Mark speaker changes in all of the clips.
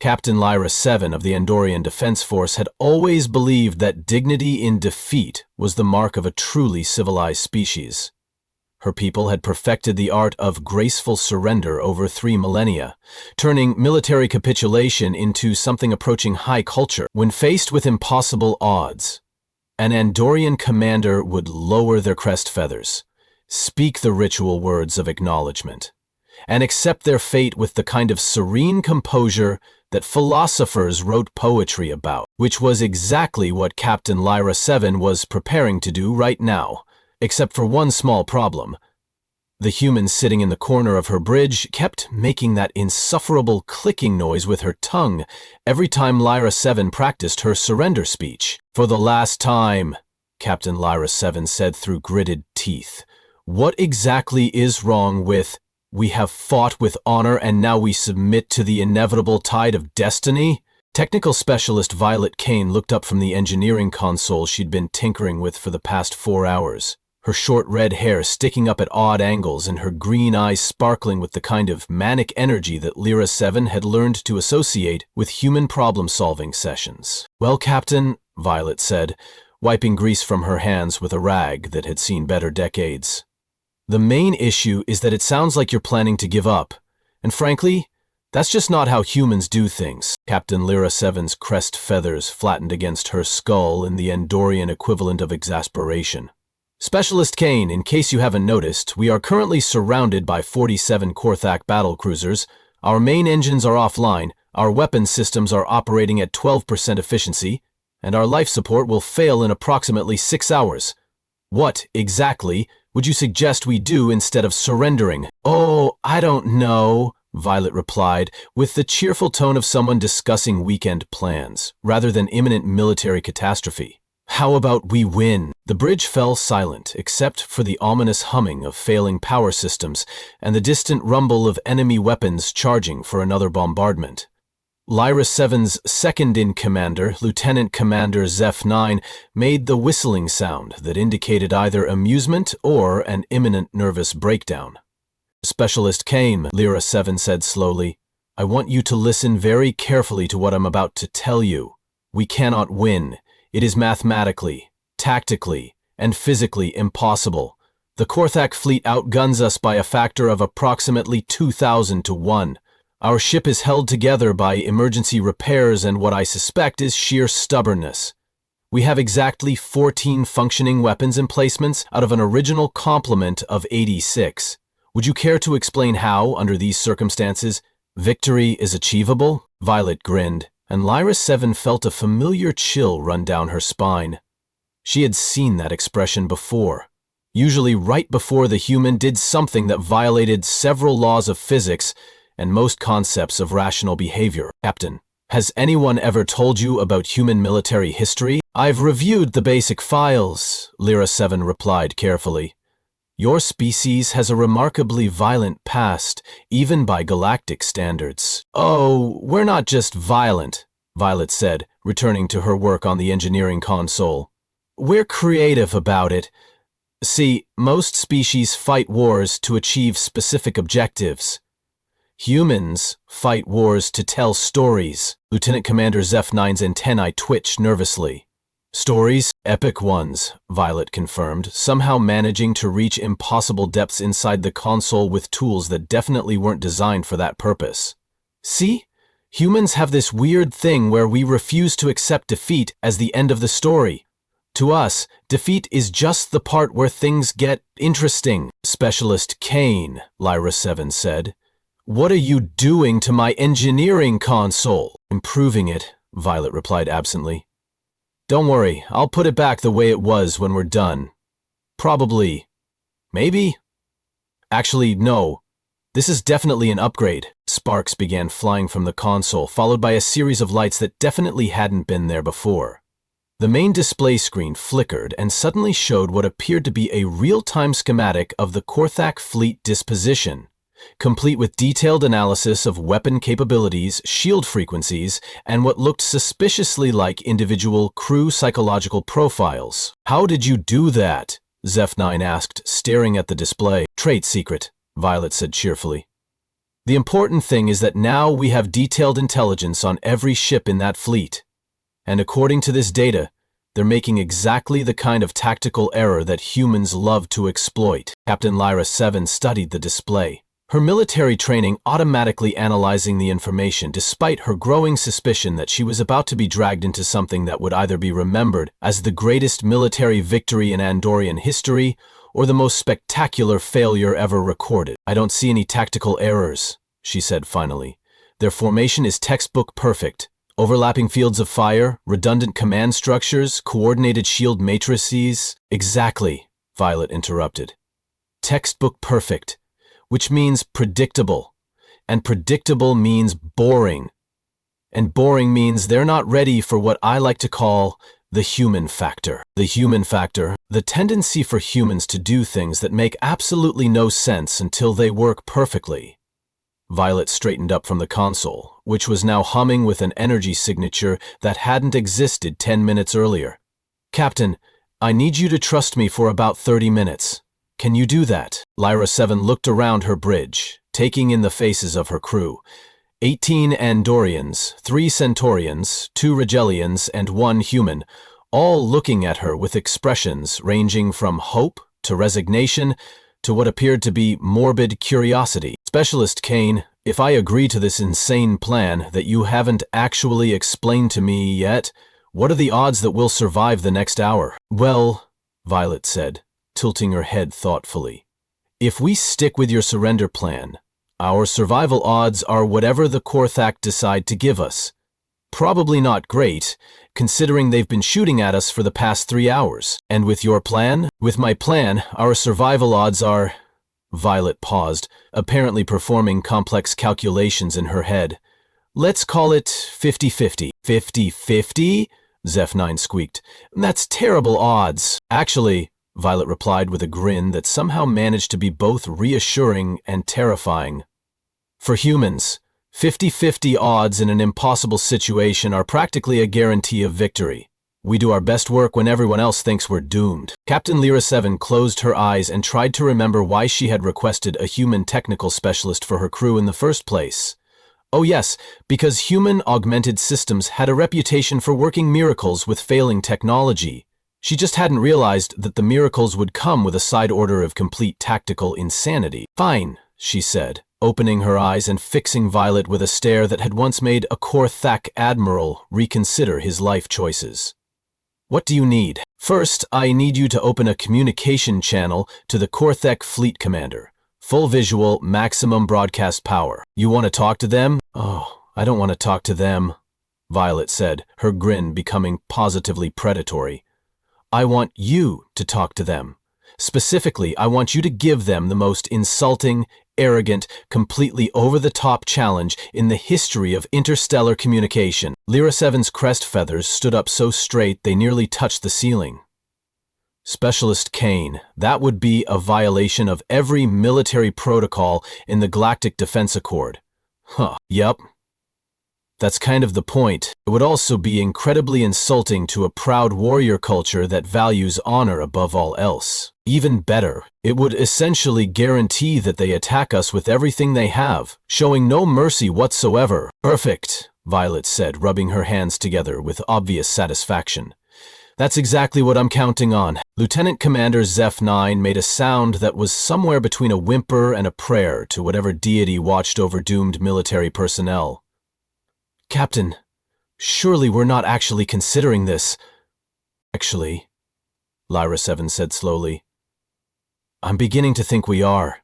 Speaker 1: Captain Lyra-Seven of the Andorian Defense Force had always believed that dignity in defeat was the mark of a truly civilized species. Her people had perfected the art of graceful surrender over 3 millennia, turning military capitulation into something approaching high culture. When faced with impossible odds, an Andorian commander would lower their crest feathers, speak the ritual words of acknowledgement, and accept their fate with the kind of serene composure that philosophers wrote poetry about, which was exactly what Captain Lyra-Seven was preparing to do right now. Except for one small problem. The human sitting in the corner of her bridge kept making that insufferable clicking noise with her tongue every time Lyra-Seven practiced her surrender speech. "For the last time," Captain Lyra-Seven said through gritted teeth. "What exactly is wrong with, we have fought with honor and now we submit to the inevitable tide of destiny?" Technical Specialist Violet Kane looked up from the engineering console she'd been tinkering with for the past 4 hours. Her short red hair sticking up at odd angles and her green eyes sparkling with the kind of manic energy that Lyra-Seven had learned to associate with human problem-solving sessions. "Well, Captain," Violet said, wiping grease from her hands with a rag that had seen better decades. "The main issue is that it sounds like you're planning to give up. And frankly, that's just not how humans do things." Captain Lyra-Seven's crest feathers flattened against her skull in the Andorian equivalent of exasperation. "Specialist Kane, in case you haven't noticed, we are currently surrounded by 47 Korthak battlecruisers. Our main engines are offline, our weapon systems are operating at 12% efficiency, and our life support will fail in approximately 6 hours. What, exactly, would you suggest we do instead of surrendering?" "Oh, I don't know," Violet replied, with the cheerful tone of someone discussing weekend plans, rather than imminent military catastrophe. "How about we win?" The bridge fell silent, except for the ominous humming of failing power systems and the distant rumble of enemy weapons charging for another bombardment. Lyra-Seven's second-in-commander, Lieutenant Commander HFY, made the whistling sound that indicated either amusement or an imminent nervous breakdown. "Specialist Kane," Lyra-Seven said slowly, "I want you to listen very carefully to what I'm about to tell you. We cannot win. It is mathematically, tactically, and physically impossible. The Korthak fleet outguns us by a factor of approximately 2,000 to 1. Our ship is held together by emergency repairs and what I suspect is sheer stubbornness. We have exactly 14 functioning weapons emplacements out of an original complement of 86. Would you care to explain how, under these circumstances, victory is achievable?" Violet grinned, and Lyra-Seven felt a familiar chill run down her spine. She had seen that expression before, usually right before the human did something that violated several laws of physics and most concepts of rational behavior. "Captain, has anyone ever told you about human military history?" "I've reviewed the basic files," Lyra-Seven replied carefully. "Your species has a remarkably violent past, even by galactic standards." "Oh, we're not just violent," Violet said, returning to her work on the engineering console. "We're creative about it. See, most species fight wars to achieve specific objectives. Humans fight wars to tell stories." Lieutenant Commander HFY's antennae twitched nervously. "Stories? Epic ones," Violet confirmed, somehow managing to reach impossible depths inside the console with tools that definitely weren't designed for that purpose. "See? Humans have this weird thing where we refuse to accept defeat as the end of the story. To us, defeat is just the part where things get interesting." "Specialist Kane," Lyra-Seven said, "what are you doing to my engineering console?" "Improving it," Violet replied absently. "Don't worry, I'll put it back the way it was when we're done. Probably. Maybe? Actually, no. This is definitely an upgrade." Sparks began flying from the console, followed by a series of lights that definitely hadn't been there before. The main display screen flickered and suddenly showed what appeared to be a real-time schematic of the Korthak fleet disposition, complete with detailed analysis of weapon capabilities, shield frequencies, and what looked suspiciously like individual crew psychological profiles. "How did you do that?" HFY asked, staring at the display. "Trade secret," Violet said cheerfully. The important thing is that now we have detailed intelligence on every ship in that fleet. And according to this data, they're making exactly the kind of tactical error that humans love to exploit. Captain Lyra-Seven studied the display, her military training automatically analyzing the information despite her growing suspicion that she was about to be dragged into something that would either be remembered as the greatest military victory in Andorian history or the most spectacular failure ever recorded. "I don't see any tactical errors," she said finally. "Their formation is textbook perfect. Overlapping fields of fire, redundant command structures, coordinated shield matrices." "Exactly," Violet interrupted. "Textbook perfect, which means predictable. And predictable means boring. And boring means they're not ready for what I like to call the human factor." The human factor, the tendency for humans to do things that make absolutely no sense until they work perfectly. Violet straightened up from the console, which was now humming with an energy signature that hadn't existed 10 minutes earlier. "Captain, I need you to trust me for about 30 minutes. Can you do that?" Lyra-Seven looked around her bridge, taking in the faces of her crew. 18 Andorians, 3 Centaurians, 2 Regelians, and 1 human, all looking at her with expressions ranging from hope to resignation to what appeared to be morbid curiosity. "Specialist Kane, if I agree to this insane plan that you haven't actually explained to me yet, what are the odds that we'll survive the next hour?" "Well," Violet said, tilting her head thoughtfully, "if we stick with your surrender plan, our survival odds are whatever the Korthak decide to give us. Probably not great, considering they've been shooting at us for the past 3 hours. And with your plan?" "With my plan, our survival odds are—" Violet paused, apparently performing complex calculations in her head. "Let's call it 50-50. 50-50? Zeph9 squeaked. "That's terrible odds." "Actually," Violet replied with a grin that somehow managed to be both reassuring and terrifying, "for humans, 50-50 odds in an impossible situation are practically a guarantee of victory. We do our best work when everyone else thinks we're doomed." Captain Lyra-Seven closed her eyes and tried to remember why she had requested a human technical specialist for her crew in the first place. Oh yes, because human augmented systems had a reputation for working miracles with failing technology. She just hadn't realized that the miracles would come with a side order of complete tactical insanity. "Fine," she said, opening her eyes and fixing Violet with a stare that had once made a Korthak admiral reconsider his life choices. "What do you need?" "First, I need you to open a communication channel to the Korthak fleet commander. Full visual, maximum broadcast power." "You want to talk to them?" "Oh, I don't want to talk to them," Violet said, her grin becoming positively predatory. "I want you to talk to them. Specifically, I want you to give them the most insulting, arrogant, completely over-the-top challenge in the history of interstellar communication." Lyra-Seven's crest feathers stood up so straight they nearly touched the ceiling. "Specialist Kane, that would be a violation of every military protocol in the Galactic Defense Accord." "Huh, yup. That's kind of the point. It would also be incredibly insulting to a proud warrior culture that values honor above all else. Even better, it would essentially guarantee that they attack us with everything they have, showing no mercy whatsoever." "Perfect," Violet said, rubbing her hands together with obvious satisfaction. "That's exactly what I'm counting on." Lieutenant Commander Zeph9 made a sound that was somewhere between a whimper and a prayer to whatever deity watched over doomed military personnel. "Captain, surely we're not actually considering this." "Actually," Lyra-Seven said slowly, "I'm beginning to think we are."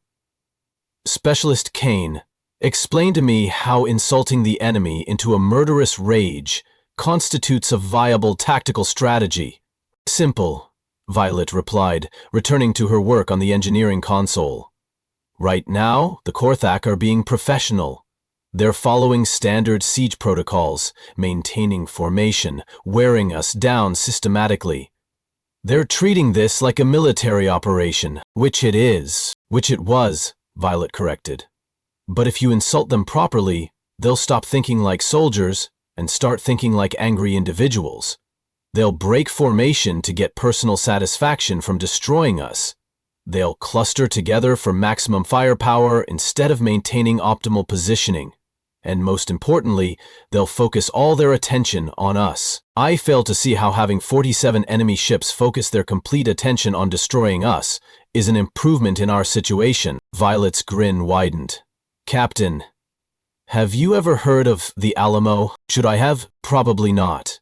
Speaker 1: "Specialist Kane, explain to me how insulting the enemy into a murderous rage constitutes a viable tactical strategy." "Simple," Violet replied, returning to her work on the engineering console. "Right now, the Korthak are being professional. They're following standard siege protocols, maintaining formation, wearing us down systematically. They're treating this like a military operation, which it is. Which it was," Violet corrected. "But if you insult them properly, they'll stop thinking like soldiers and start thinking like angry individuals. They'll break formation to get personal satisfaction from destroying us. They'll cluster together for maximum firepower instead of maintaining optimal positioning. And most importantly, they'll focus all their attention on us. I fail to see how having 47 enemy ships focus their complete attention on destroying us is an improvement in our situation. Violet's grin widened. Captain, have you ever heard of the Alamo? Should I have? Probably not.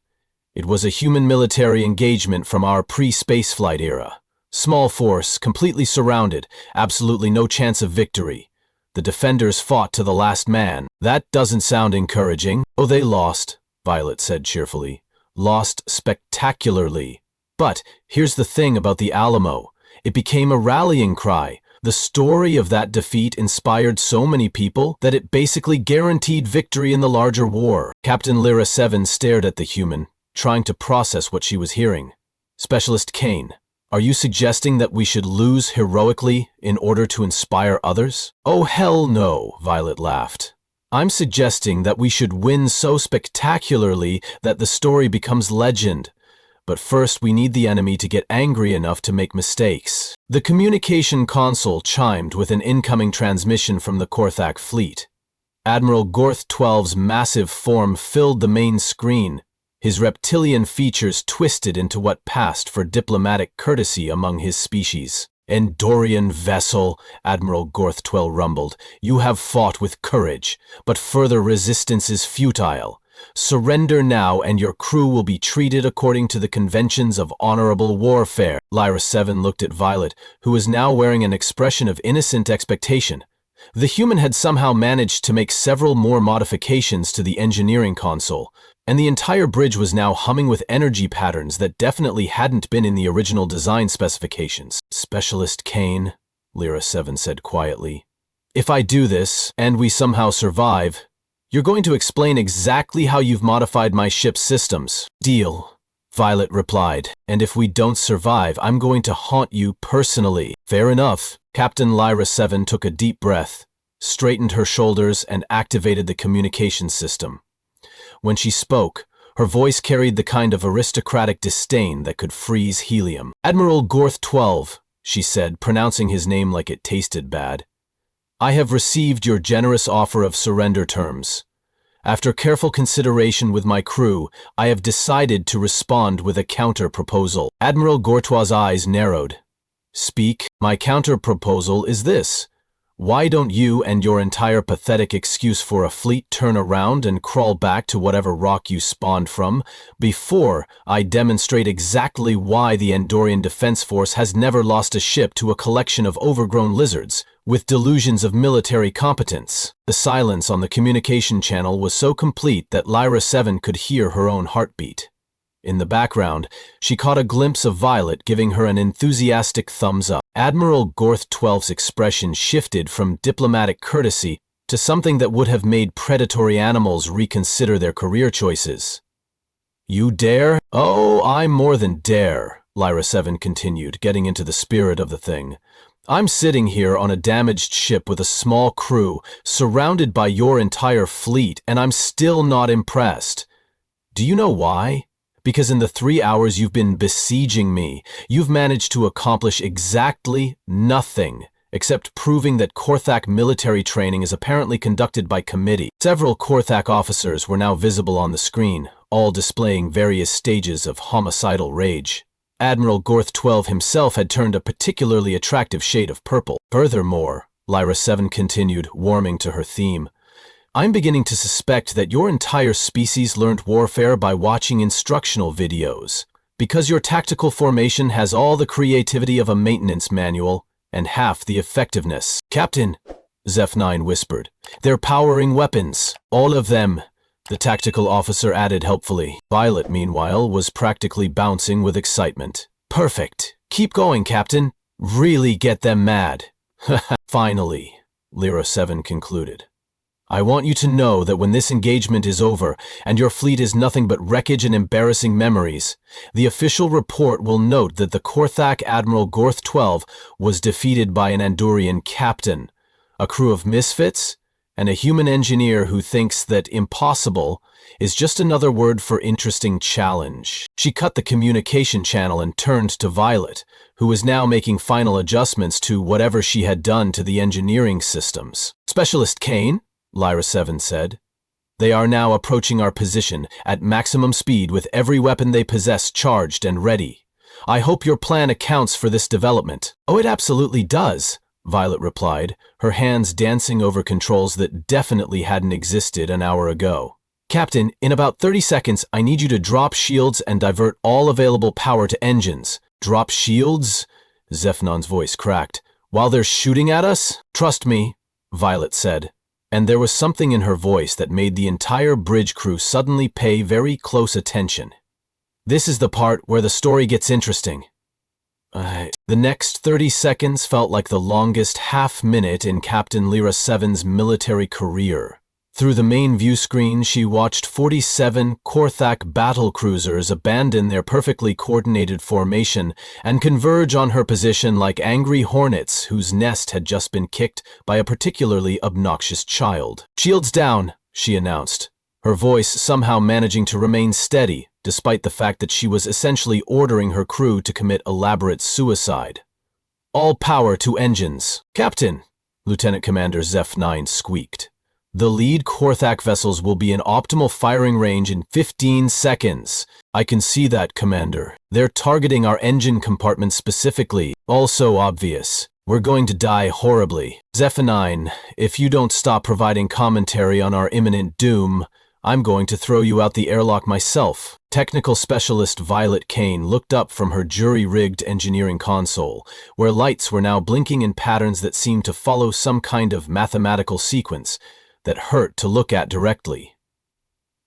Speaker 1: It was a human military engagement from our pre-spaceflight era. Small force, completely surrounded, absolutely no chance of victory. The defenders fought to the last man. That doesn't sound encouraging. Oh, they lost, Violet said cheerfully. Lost spectacularly. But here's the thing about the Alamo. It became a rallying cry. The story of that defeat inspired so many people that it basically guaranteed victory in the larger war. Captain Lyra-Seven stared at the human, trying to process what she was hearing. Specialist Kane, are you suggesting that we should lose heroically in order to inspire others? Oh, hell no, Violet laughed. I'm suggesting that we should win so spectacularly that the story becomes legend. But first we need the enemy to get angry enough to make mistakes. The communication console chimed with an incoming transmission from the Korthak fleet. Admiral Gorth-12's massive form filled the main screen, his reptilian features twisted into what passed for diplomatic courtesy among his species. Andorian vessel, Admiral Gorth-12 rumbled, you have fought with courage, but further resistance is futile. Surrender now and your crew will be treated according to the conventions of honorable warfare. Lyra-Seven looked at Violet, who was now wearing an expression of innocent expectation. The human had somehow managed to make several more modifications to the engineering console, and the entire bridge was now humming with energy patterns that definitely hadn't been in the original design specifications. Specialist Kane, Lyra-Seven said quietly, if I do this, and we somehow survive, you're going to explain exactly how you've modified my ship's systems. Deal, Violet replied, and if we don't survive, I'm going to haunt you personally. Fair enough. Captain Lyra-Seven took a deep breath, straightened her shoulders, and activated the communication system. When she spoke, her voice carried the kind of aristocratic disdain that could freeze helium. Admiral Gorth-12, she said, pronouncing his name like it tasted bad. I have received your generous offer of surrender terms. After careful consideration with my crew, I have decided to respond with a counter-proposal. Admiral Gorth-12's eyes narrowed. Speak. My counter-proposal is this. Why don't you and your entire pathetic excuse for a fleet turn around and crawl back to whatever rock you spawned from before I demonstrate exactly why the Andorian Defense Force has never lost a ship to a collection of overgrown lizards with delusions of military competence? The silence on the communication channel was so complete that Lyra-Seven could hear her own heartbeat. In the background, she caught a glimpse of Violet giving her an enthusiastic thumbs up. Admiral Gorth-12's expression shifted from diplomatic courtesy to something that would have made predatory animals reconsider their career choices. You dare? Oh, I more than dare, Lyra-Seven continued, getting into the spirit of the thing. I'm sitting here on a damaged ship with a small crew, surrounded by your entire fleet, and I'm still not impressed. Do you know why? Because in the 3 hours you've been besieging me, you've managed to accomplish exactly nothing, except proving that Korthak military training is apparently conducted by committee. Several Korthak officers were now visible on the screen, all displaying various stages of homicidal rage. Admiral Gorth-12 himself had turned a particularly attractive shade of purple. Furthermore, Lyra-Seven continued, warming to her theme, I'm beginning to suspect that your entire species learned warfare by watching instructional videos, because your tactical formation has all the creativity of a maintenance manual and half the effectiveness. Captain, Zeph-9 whispered, they're powering weapons. All of them, the tactical officer added helpfully. Violet, meanwhile, was practically bouncing with excitement. Perfect. Keep going, Captain. Really get them mad. Finally, Lyra-Seven concluded. I want you to know that when this engagement is over and your fleet is nothing but wreckage and embarrassing memories, the official report will note that the Korthak Admiral Gorth-12 was defeated by an Andorian captain. A crew of misfits? and a human engineer who thinks that impossible is just another word for interesting challenge. She cut the communication channel and turned to Violet, who was now making final adjustments to whatever she had done to the engineering systems. "Specialist Kane," Lyra-Seven said. "They are now approaching our position at maximum speed with every weapon they possess charged and ready. I hope your plan accounts for this development." "Oh, it absolutely does," Violet replied, her hands dancing over controls that definitely hadn't existed an hour ago. "Captain, in about 30 seconds, I need you to drop shields and divert all available power to engines." "Drop shields?" Zeph'non's voice cracked. "While they're shooting at us?" "Trust me," Violet said, and there was something in her voice that made the entire bridge crew suddenly pay very close attention. "This is the part where the story gets interesting." The next 30 seconds felt like the longest half-minute in Captain Lyra-Seven's military career. Through the main view screen, she watched 47 Korthak battle cruisers abandon their perfectly coordinated formation and converge on her position like angry hornets whose nest had just been kicked by a particularly obnoxious child. "Shields down," she announced, her voice somehow managing to remain steady, despite the fact that she was essentially ordering her crew to commit elaborate suicide. "All power to engines." "Captain," Lieutenant Commander Zeph-9 squeaked. "The lead Korthak vessels will be in optimal firing range in 15 seconds. "I can see that, Commander. They're targeting our engine compartment specifically. Also obvious. We're going to die horribly. Zeph-9, if you don't stop providing commentary on our imminent doom, I'm going to throw you out the airlock myself." Technical Specialist Violet Kane looked up from her jury-rigged engineering console, where lights were now blinking in patterns that seemed to follow some kind of mathematical sequence that hurt to look at directly.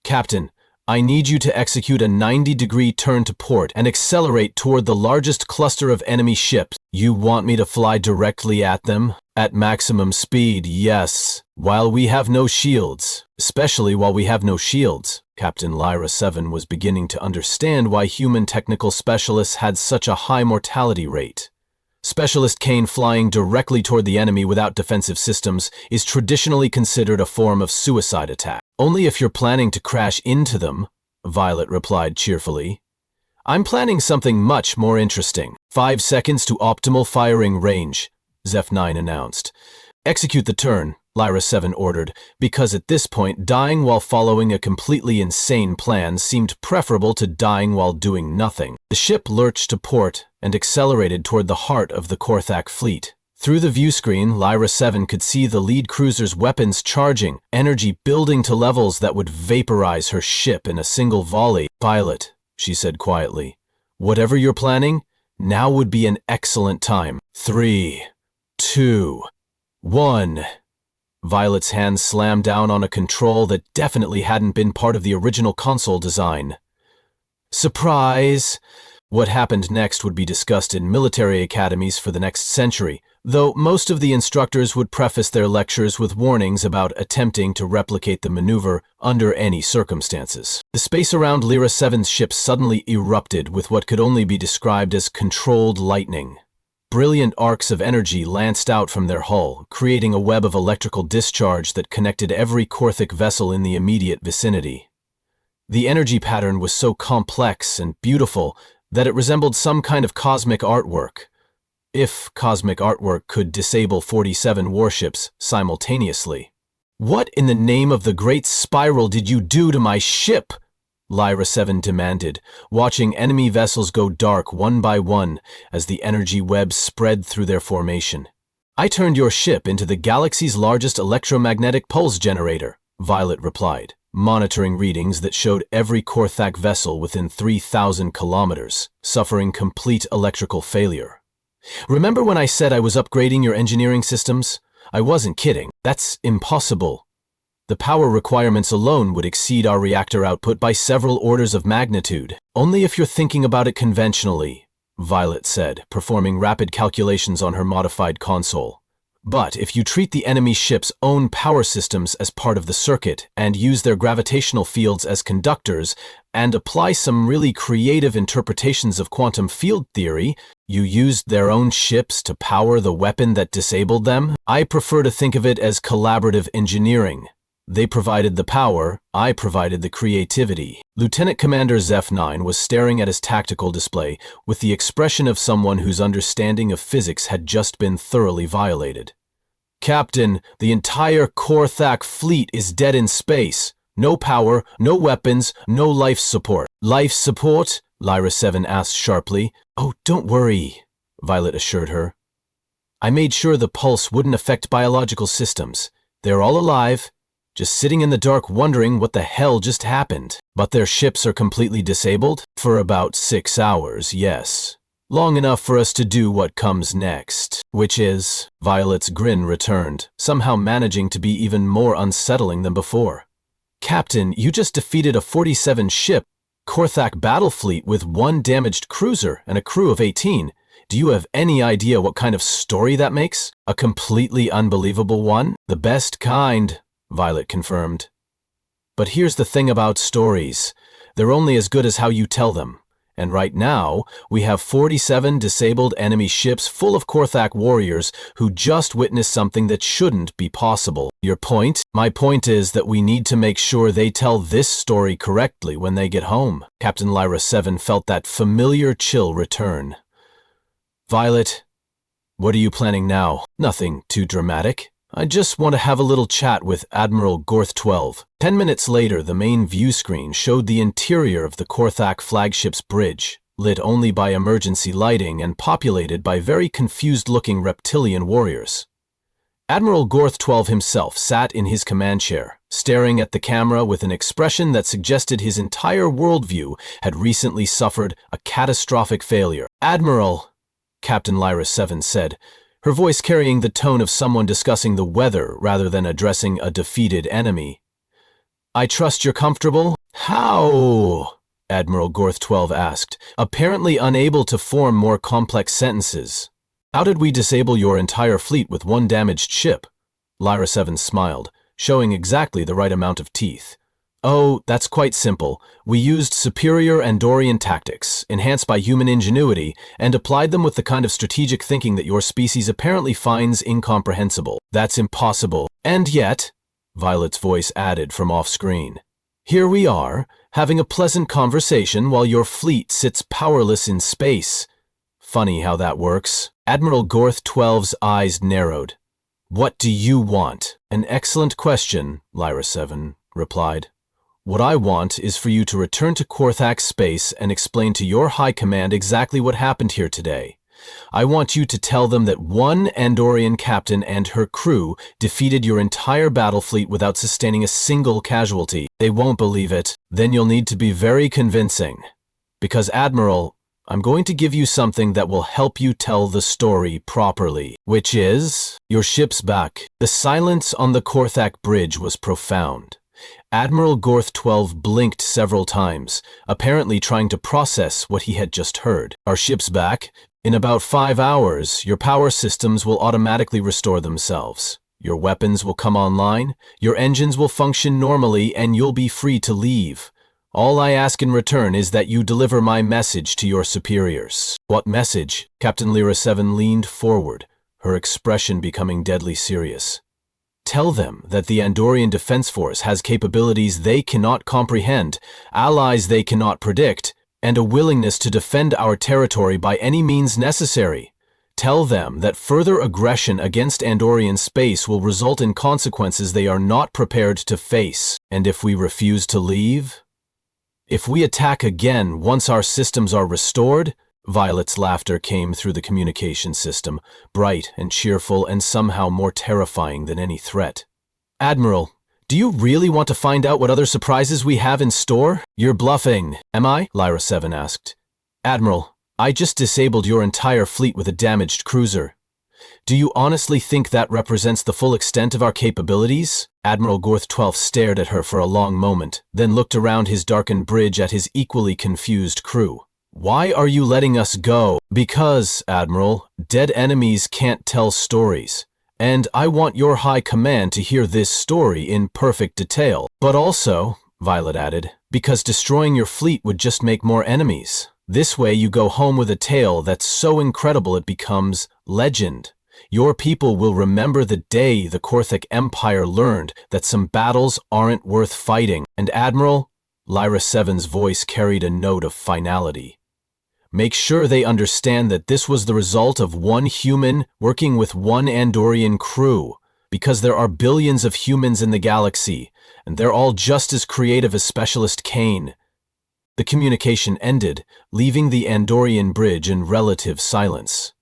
Speaker 1: "Captain, I need you to execute a 90-degree turn to port and accelerate toward the largest cluster of enemy ships." "You want me to fly directly at them?" "At maximum speed, yes. While we have no shields." "Especially while we have no shields." Captain Lyra-Seven was beginning to understand why human technical specialists had such a high mortality rate. Specialist Kane flying directly toward the enemy without defensive systems is traditionally considered a form of suicide attack. "Only if you're planning to crash into them," Violet replied cheerfully. "I'm planning something much more interesting." 5 seconds to optimal firing range, Zeph-9 announced. "Execute the turn," Lyra-Seven ordered, because at this point dying while following a completely insane plan seemed preferable to dying while doing nothing. The ship lurched to port and accelerated toward the heart of the Korthak fleet. Through the view screen, Lyra-Seven could see the lead cruiser's weapons charging, energy building to levels that would vaporize her ship in a single volley. "Violet," she said quietly, "whatever you're planning, now would be an excellent time. 3, 2, 1. Violet's hand slammed down on a control that definitely hadn't been part of the original console design. Surprise! What happened next would be discussed in military academies for the next century, though most of the instructors would preface their lectures with warnings about attempting to replicate the maneuver under any circumstances. The space around Lyra-Seven's ship suddenly erupted with what could only be described as controlled lightning. Brilliant arcs of energy lanced out from their hull, creating a web of electrical discharge that connected every Korthak vessel in the immediate vicinity. The energy pattern was so complex and beautiful that it resembled some kind of cosmic artwork, if cosmic artwork could disable 47 warships simultaneously. "What in the name of the Great Spiral did you do to my ship?" Lyra-Seven demanded, watching enemy vessels go dark one by one as the energy web spread through their formation. "I turned your ship into the galaxy's largest electromagnetic pulse generator," Violet replied, monitoring readings that showed every Korthak vessel within 3,000 kilometers, suffering complete electrical failure. "Remember when I said I was upgrading your engineering systems? I wasn't kidding. That's impossible. The power requirements alone would exceed our reactor output by several orders of magnitude. Only if you're thinking about it conventionally," Violet said, performing rapid calculations on her modified console. But if you treat the enemy ship's own power systems as part of the circuit and use their gravitational fields as conductors and apply some really creative interpretations of quantum field theory, you used their own ships to power the weapon that disabled them? I prefer to think of it as collaborative engineering. They provided the power, I provided the creativity. Lieutenant Commander Zef-9 was staring at his tactical display with the expression of someone whose understanding of physics had just been thoroughly violated. Captain, the entire Korthak fleet is dead in space. No power, no weapons, no life support. Life support? Lyra-Seven asked sharply. Oh, don't worry, Violet assured her. I made sure the pulse wouldn't affect biological systems. They're all alive, just sitting in the dark wondering what the hell just happened. But their ships are completely disabled? For about 6 hours, yes. Long enough for us to do what comes next. Which is, Violet's grin returned, somehow managing to be even more unsettling than before. Captain, you just defeated a 47-ship Korthak battle fleet with 1 damaged cruiser and a crew of 18. Do you have any idea what kind of story that makes? A completely unbelievable one? The best kind, Violet confirmed. But here's the thing about stories. They're only as good as how you tell them. And right now, we have 47 disabled enemy ships full of Korthak warriors who just witnessed something that shouldn't be possible. Your point? My point is that we need to make sure they tell this story correctly when they get home. Captain Lyra-Seven felt that familiar chill return. Violet, what are you planning now? Nothing too dramatic. I just want to have a little chat with Admiral Gorth-12. 10 minutes later, the main view screen showed the interior of the Korthak flagship's bridge, lit only by emergency lighting and populated by very confused-looking reptilian warriors. Admiral Gorth-12 himself sat in his command chair, staring at the camera with an expression that suggested his entire worldview had recently suffered a catastrophic failure. Admiral, Captain Lyra-Seven said, her voice carrying the tone of someone discussing the weather rather than addressing a defeated enemy. I trust you're comfortable? How? Admiral Gorth-12 asked, apparently unable to form more complex sentences. How did we disable your entire fleet with 1 damaged ship? Lyra-Seven smiled, showing exactly the right amount of teeth. Oh, that's quite simple. We used superior Andorian tactics, enhanced by human ingenuity, and applied them with the kind of strategic thinking that your species apparently finds incomprehensible. That's impossible. And yet, Violet's voice added from off-screen, here we are, having a pleasant conversation while your fleet sits powerless in space. Funny how that works. Admiral Gorth-12's eyes narrowed. What do you want? An excellent question, Lyra-Seven replied. What I want is for you to return to Korthak space and explain to your high command exactly what happened here today. I want you to tell them that 1 Andorian captain and her crew defeated your entire battle fleet without sustaining a single casualty. They won't believe it. Then you'll need to be very convincing. Because, Admiral, I'm going to give you something that will help you tell the story properly, which is your ship's back. The silence on the Korthak bridge was profound. Admiral Gorth-12 blinked several times, apparently trying to process what he had just heard. Our ship's back? In about 5 hours, your power systems will automatically restore themselves. Your weapons will come online, your engines will function normally, and you'll be free to leave. All I ask in return is that you deliver my message to your superiors. What message? Captain Lyra-Seven leaned forward, her expression becoming deadly serious. Tell them that the Andorian Defense Force has capabilities they cannot comprehend, allies they cannot predict, and a willingness to defend our territory by any means necessary. Tell them that further aggression against Andorian space will result in consequences they are not prepared to face. And if we refuse to leave? If we attack again once our systems are restored? Violet's laughter came through the communication system, bright and cheerful and somehow more terrifying than any threat. Admiral, do you really want to find out what other surprises we have in store? You're bluffing, am I? Lyra-Seven asked. Admiral, I just disabled your entire fleet with a damaged cruiser. Do you honestly think that represents the full extent of our capabilities? Admiral Gorth-12 stared at her for a long moment, then looked around his darkened bridge at his equally confused crew. Why are you letting us go? Because, Admiral, dead enemies can't tell stories. And I want your high command to hear this story in perfect detail. But also, Violet added, because destroying your fleet would just make more enemies. This way you go home with a tale that's so incredible it becomes legend. Your people will remember the day the Korthak Empire learned that some battles aren't worth fighting. And Admiral, Lyra-Seven's voice carried a note of finality. Make sure they understand that this was the result of one human working with one Andorian crew, because there are billions of humans in the galaxy, and they're all just as creative as Specialist Kane. The communication ended, leaving the Andorian bridge in relative silence.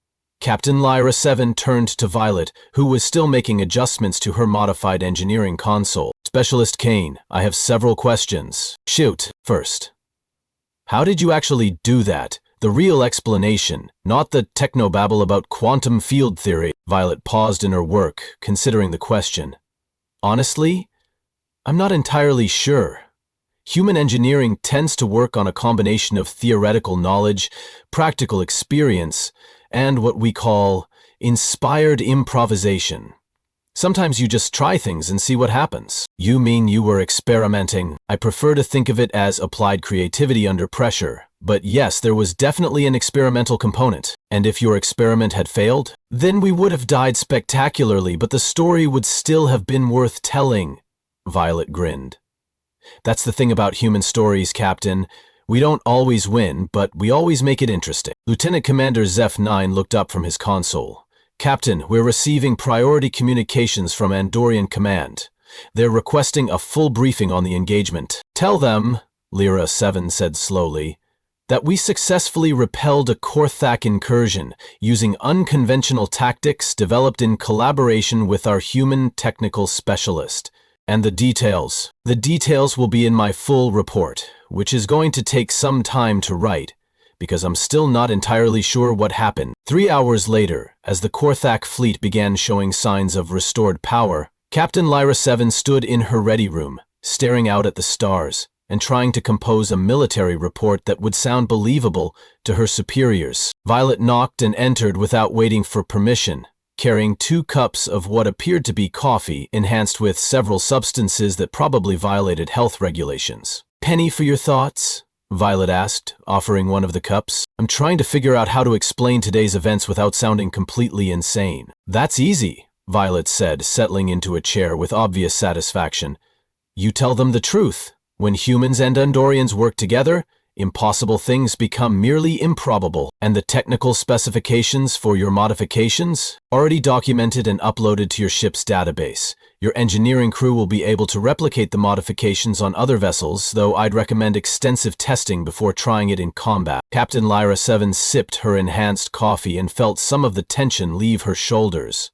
Speaker 1: Captain Lyra-Seven turned to Violet, who was still making adjustments to her modified engineering console. Specialist Kane, I have several questions. Shoot. First, how did you actually do that? The real explanation, not the technobabble about quantum field theory. Violet paused in her work, considering the question. Honestly, I'm not entirely sure. Human engineering tends to work on a combination of theoretical knowledge, practical experience, and what we call inspired improvisation. Sometimes you just try things and see what happens. You mean you were experimenting? I prefer to think of it as applied creativity under pressure. But yes, there was definitely an experimental component. And if your experiment had failed, then we would have died spectacularly, but the story would still have been worth telling. Violet grinned. That's the thing about human stories, Captain. We don't always win, but we always make it interesting. Lieutenant Commander Zeph-9 looked up from his console. Captain, we're receiving priority communications from Andorian Command. They're requesting a full briefing on the engagement. Tell them, Lyra-Seven said slowly, that we successfully repelled a Korthak incursion using unconventional tactics developed in collaboration with our human technical specialist. And the details will be in my full report, which is going to take some time to write, because I'm still not entirely sure what happened. 3 hours later, as the Korthak fleet began showing signs of restored power, Captain Lyra-Seven stood in her ready room, staring out at the stars, and trying to compose a military report that would sound believable to her superiors. Violet knocked and entered without waiting for permission, carrying 2 cups of what appeared to be coffee enhanced with several substances that probably violated health regulations. Penny for your thoughts? Violet asked, offering one of the cups. I'm trying to figure out how to explain today's events without sounding completely insane. That's easy, Violet said, settling into a chair with obvious satisfaction. You tell them the truth. When humans and Andorians work together, impossible things become merely improbable, and the technical specifications for your modifications already documented and uploaded to your ship's database. Your engineering crew will be able to replicate the modifications on other vessels, though I'd recommend extensive testing before trying it in combat. Captain Lyra-Seven sipped her enhanced coffee and felt some of the tension leave her shoulders.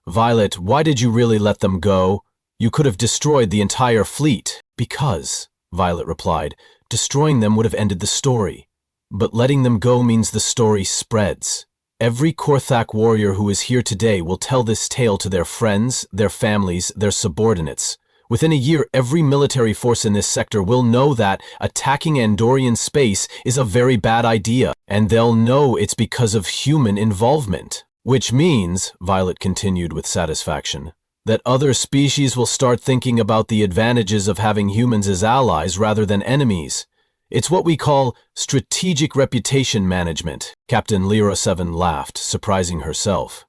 Speaker 1: Violet, why did you really let them go? You could have destroyed the entire fleet. Because, Violet replied, destroying them would have ended the story. But letting them go means the story spreads. Every Korthak warrior who is here today will tell this tale to their friends, their families, their subordinates. Within a year, every military force in this sector will know that attacking Andorian space is a very bad idea, and they'll know it's because of human involvement. Which means, Violet continued with satisfaction, that other species will start thinking about the advantages of having humans as allies rather than enemies. It's what we call strategic reputation management. Captain Lyra-Seven laughed, surprising herself.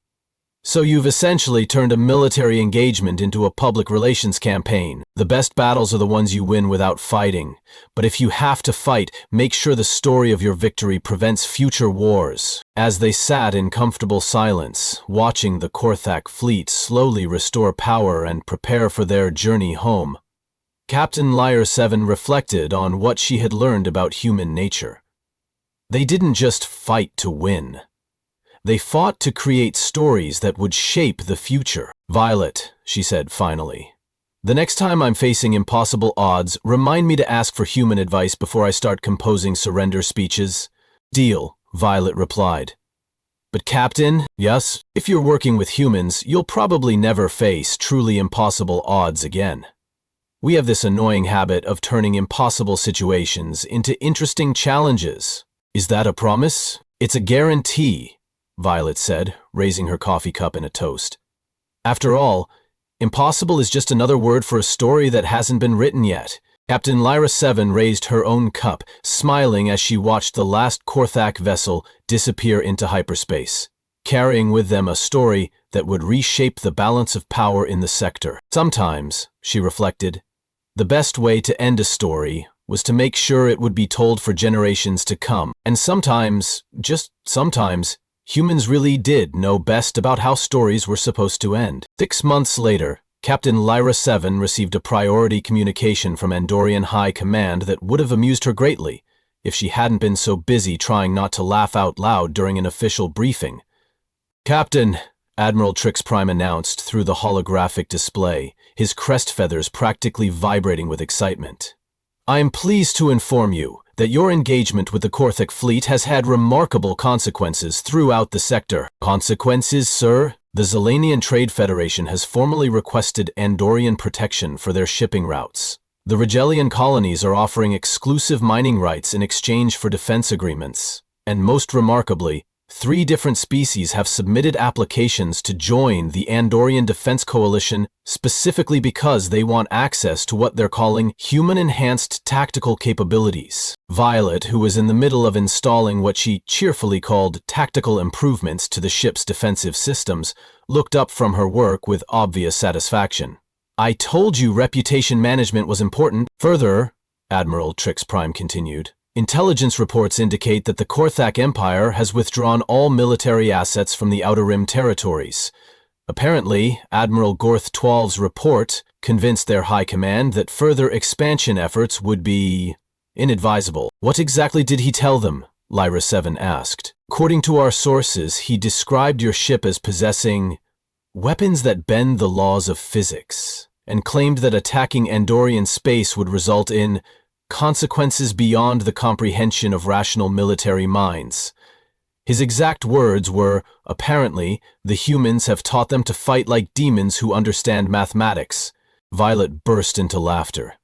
Speaker 1: So you've essentially turned a military engagement into a public relations campaign. The best battles are the ones you win without fighting. But if you have to fight, make sure the story of your victory prevents future wars. As they sat in comfortable silence, watching the Korthak fleet slowly restore power and prepare for their journey home, Captain Lyra-Seven reflected on what she had learned about human nature. They didn't just fight to win. They fought to create stories that would shape the future. Violet, she said finally, the next time I'm facing impossible odds, remind me to ask for human advice before I start composing surrender speeches. Deal, Violet replied. But Captain, yes, if you're working with humans, you'll probably never face truly impossible odds again. We have this annoying habit of turning impossible situations into interesting challenges. Is that a promise? It's a guarantee, Violet said, raising her coffee cup in a toast. After all, impossible is just another word for a story that hasn't been written yet. Captain Lyra-Seven raised her own cup, smiling as she watched the last Korthak vessel disappear into hyperspace, carrying with them a story that would reshape the balance of power in the sector. Sometimes, she reflected, the best way to end a story was to make sure it would be told for generations to come. And sometimes, just sometimes, humans really did know best about how stories were supposed to end. 6 months later, Captain Lyra-Seven received a priority communication from Andorian High Command that would have amused her greatly if she hadn't been so busy trying not to laugh out loud during an official briefing. "Captain," Admiral Trix Prime announced through the holographic display, his crest feathers practically vibrating with excitement. "I am pleased to inform you that your engagement with the Korthak fleet has had remarkable consequences throughout the sector." "Consequences, sir?" The Zelanian Trade Federation has formally requested Andorian protection for their shipping routes. The Rigelian colonies are offering exclusive mining rights in exchange for defense agreements. And most remarkably, 3 different species have submitted applications to join the Andorian Defense Coalition specifically because they want access to what they're calling human-enhanced tactical capabilities. Violet, who was in the middle of installing what she cheerfully called tactical improvements to the ship's defensive systems, looked up from her work with obvious satisfaction. "I told you reputation management was important." "Further," Admiral Trix Prime continued, "intelligence reports indicate that the Korthak Empire has withdrawn all military assets from the Outer Rim territories. Apparently, Admiral Gorth Twelve's report convinced their high command that further expansion efforts would be inadvisable." "What exactly did he tell them?" Lyra-Seven asked. "According to our sources, he described your ship as possessing weapons that bend the laws of physics, and claimed that attacking Andorian space would result in consequences beyond the comprehension of rational military minds. His exact words were, apparently, the humans have taught them to fight like demons who understand mathematics." Violet burst into laughter.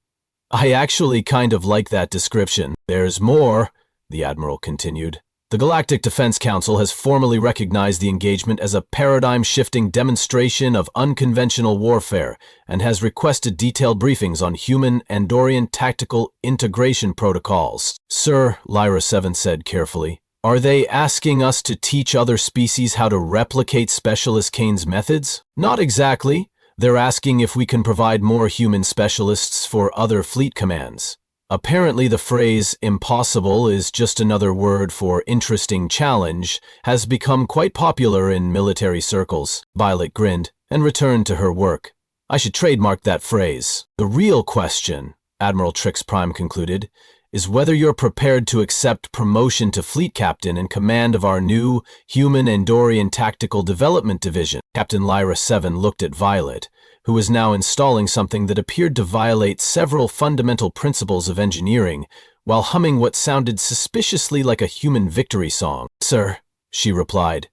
Speaker 1: "I actually kind of like that description." "There's more," the Admiral continued. "The Galactic Defense Council has formally recognized the engagement as a paradigm-shifting demonstration of unconventional warfare and has requested detailed briefings on human Andorian tactical integration protocols." "Sir," Lyra-Seven said carefully, "are they asking us to teach other species how to replicate Specialist Kane's methods?" "Not exactly. They're asking if we can provide more human specialists for other fleet commands. Apparently the phrase impossible is just another word for interesting challenge has become quite popular in military circles." Violet grinned and returned to her work. "I should trademark that phrase." "The real question," Admiral Trix Prime concluded, "is whether you're prepared to accept promotion to fleet captain in command of our new Human Andorian Tactical Development Division." Captain Lyra-Seven looked at Violet, who was now installing something that appeared to violate several fundamental principles of engineering, while humming what sounded suspiciously like a human victory song. "Sir," she replied,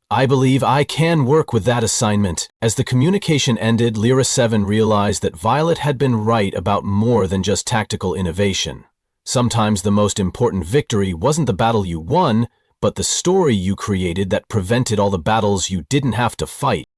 Speaker 1: "I believe I can work with that assignment." As the communication ended, Lyra-Seven realized that Violet had been right about more than just tactical innovation. Sometimes the most important victory wasn't the battle you won, but the story you created that prevented all the battles you didn't have to fight.